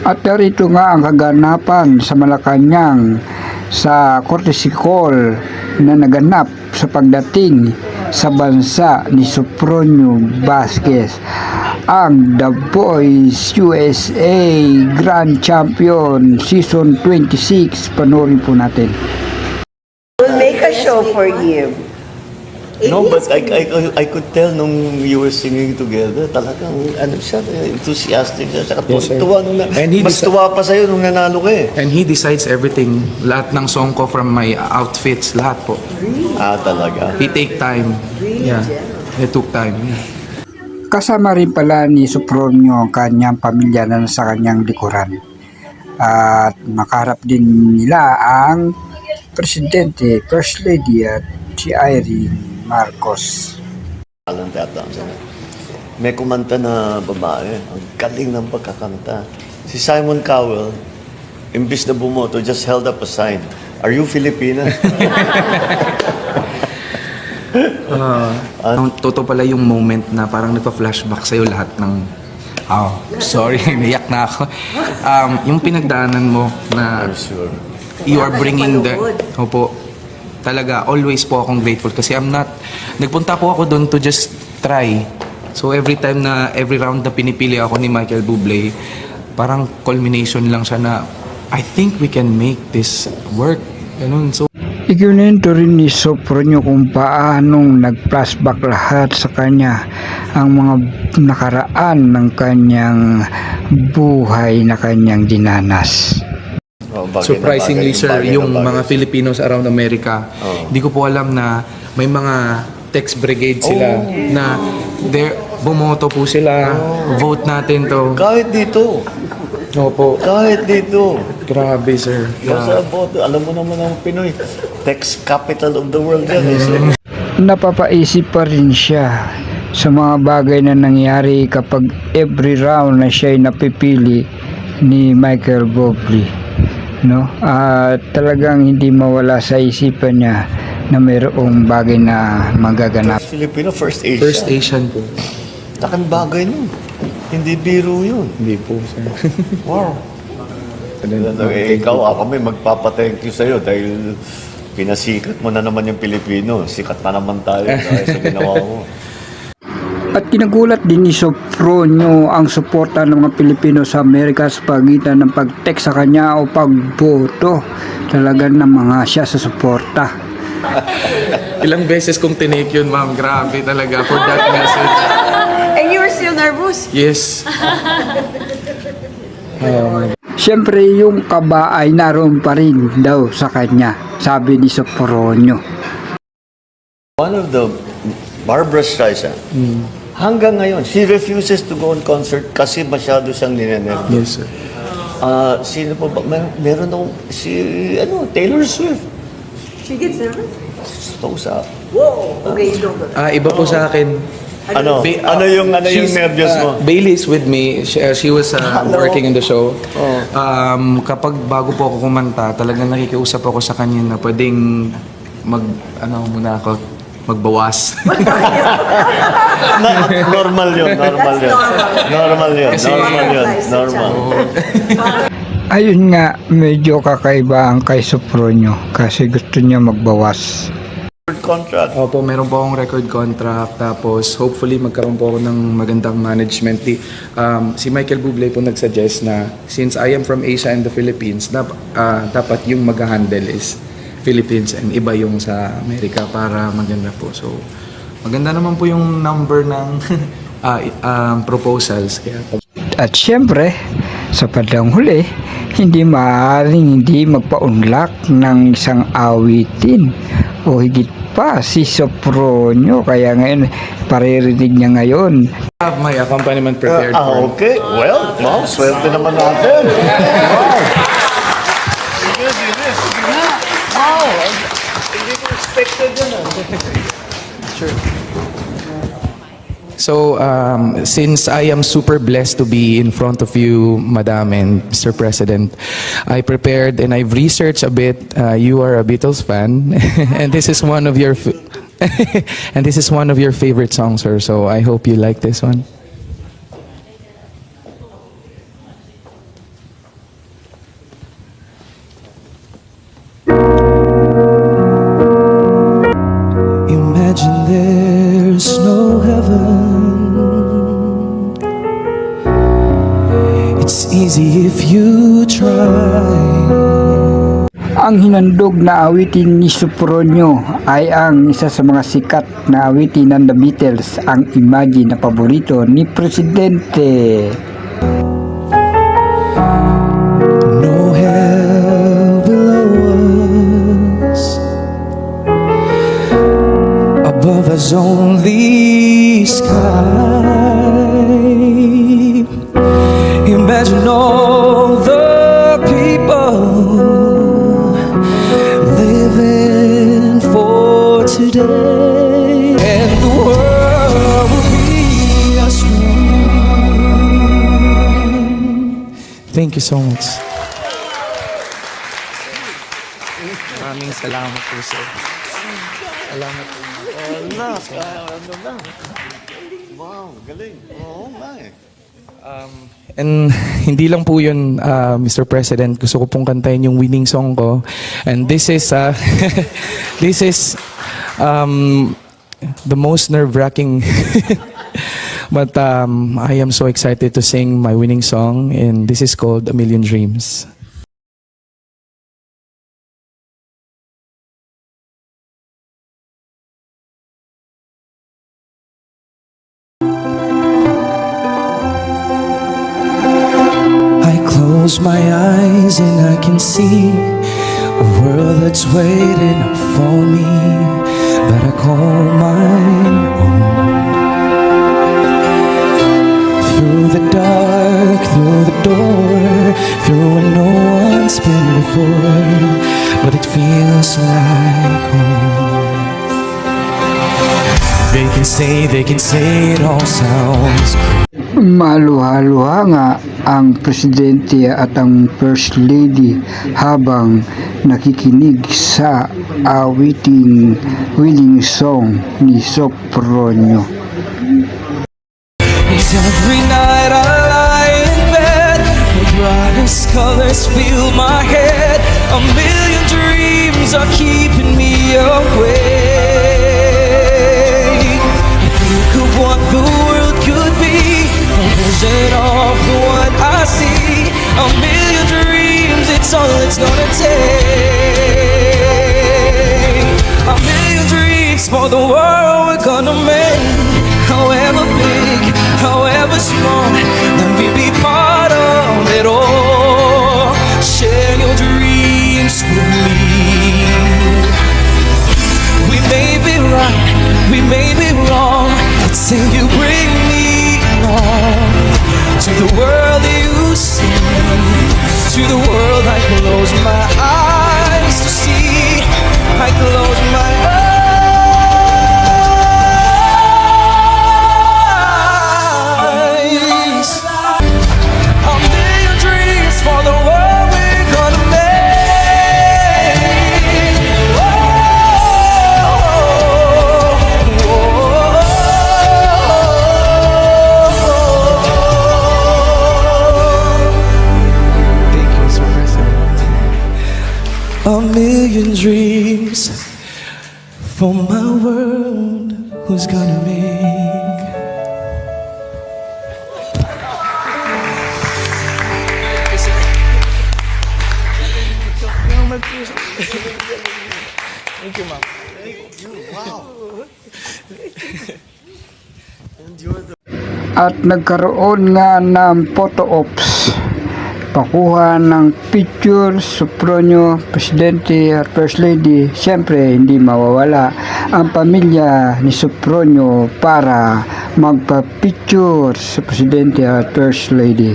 At narito nga ang kaganapan sa Malacanang sa courtesy call na naganap sa pagdating sa bansa ni Sopronio Vasquez, ang The Voice USA Grand Champion Season 26. Panoorin po natin. We'll make a show for you. No, but I could tell nung you were singing together, talagang ano siya, enthusiastic siya. Saka Yes, sir. tuwa nung And he mas tuwa pa sa'yo nung nanalo ka eh. And he decides everything. Lahat ng song ko from my outfits, lahat po. Ah, talaga. He take time. Yeah. He took time. Yeah. Kasama rin pala ni Sopronio ang kanyang pamilya na sa kanyang likuran. At makaharap din nila ang Presidente, First Lady at si Irene Marcos. May kumanta na babae, ang galing ng pagkakanta. Si Simon Cowell, imbis na bumoto, just held up a sign. Are you Filipina? Ang totoo pala yung moment na parang nagpa-flashback sa'yo lahat ng sorry, naiyak na ako. Yung pinagdaanan mo na I'm sure. you are bringing the... Opo, talaga, always po akong grateful kasi nagpunta po ako doon to just try. So every time na, every round na pinipili ako ni Michael Bublé, parang culmination lang siya na, I think we can make this work. Ganun. So, Ikinento rin ni Sopronio kung paanong nag-flashback lahat sa kanya ang mga nakaraan ng kanyang buhay na kanyang dinanas. Oh, bagay na surprisingly, bagay, sir, bagay na yung bagay. mga Filipinos around America, hindi ko po alam na may mga text brigade sila na bumoto po sila, vote natin to. Kahit dito. Opo. Kahit dito. Grabe, sir. Basta boto, alam mo naman ang Pinoy, text capital of the world yan. Napapaisip pa rin siya sa mga bagay na nangyari kapag every round na siya ay napipili ni Michael Bublé, no? At talagang hindi mawala sa isipan niya na mayroong bagay na magaganap. Filipino, first Asian. First Asian po. Laking bagay nun. Hindi biro yun. Hindi po, sir. Wow. Ikaw, kami magpapa-thank you sa'yo dahil pinasikat mo na naman yung Pilipino. Sikat pa naman tayo dahil sa ginawa mo. At kinagulat din ni Sopronio ang suporta ng mga Pilipino sa Amerika sa pagitan ng pag-text sa kanya o pagboto. Talagang namanga siya sa suporta. Ilang beses kong tinake yun, ma'am. Grabe talaga for that message. And you were still nervous? Yes. Siyempre yung kaba ay naroon pa rin daw sa kanya, sabi ni Sopronio. One of the Barbra Streisand, hanggang ngayon, she refuses to go on concert kasi masyado siyang ninenervous. Yes, sir. Sino pa ba? Meron akong, Taylor Swift. She gets nervous? Stokes up. Whoa! Okay, you don't go there. Iba po sa akin. Ano yung nervous mo? Bailey is with me. She was working in the show. Kapag bago po ako kumanta, talagang nakikiusap ako sa kanya na pwedeng magbawas. Normal yun. Ayun nga, medyo kakaiba ang kay Sopronio kasi gusto niya magbawas. Contract. Opo, meron po akong record contract. Tapos, hopefully, magkaroon po ako ng magandang management. Si Michael Bublé po nagsuggest na since I am from Asia and the Philippines, dapat yung mag-handle is Philippines and iba yung sa Amerika para maganda po. So, maganda naman po yung number ng proposals. Kaya, At syempre, sa padang huli, hindi maaaring hindi magpaunlak ng isang awitin o higit pa si Sopronio. Kaya ngayon, paririnig niya ngayon. I have my accompaniment prepared for Okay. Well, swerte naman natin. Wow. Hindi ko expected yun. Sure. So, since I am super blessed to be in front of you, Madam and Mr. President, I prepared and I've researched a bit. You are a Beatles fan, and this is one of your favorite songs, sir. So I hope you like this one. It's easy if you try. Ang hinandog na awitin ni Sopronio ay ang isa sa mga sikat na awitin ng The Beatles, ang Imagine na paborito ni Presidente. No hell below us, above us only sky. Imagine all the people living for today, and the world will be a strong. Thank you so much. Maraming salamat po, sir. Salamat po. Ano na? Wow, galing. Oo nga eh. And hindi lang po yun, Mr. President. Gusto ko pong kantahin yung winning song ko. And this is the most nerve-wracking. But I am so excited to sing my winning song, and this is called A Million Dreams. I close my eyes and I can see a world that's waiting up for me, that I call my own. Through the dark, through the door, through where no one's been before, but it feels like home. They can say it all sounds Maluha-luha nga ang Presidente at ang First Lady habang nakikinig sa awiting winning song ni Sopronio. Cause every night I lie in bed, the brightest colors fill my head. A million dreams are keeping me awake. I think of what the world could be, a vision of what I see. A million dreams, it's all it's gonna take. A million dreams for the world we're gonna make. However big, however small, let me be part of it all. Share your dreams with me. We may be right, we may be wrong, but say you bring me along to the world that you see, to the world I close my eyes to see. I close my eyes. A million dreams for the world we're gonna make. Thank you, Mr. President. A million dreams for my world who's gonna make. At nagkaroon nga ng photo ops, pakuha ng picture Sopronio, Presidente at First Lady. Siyempre hindi mawawala ang pamilya ni Sopronio para magpa-picture sa Presidente at First Lady.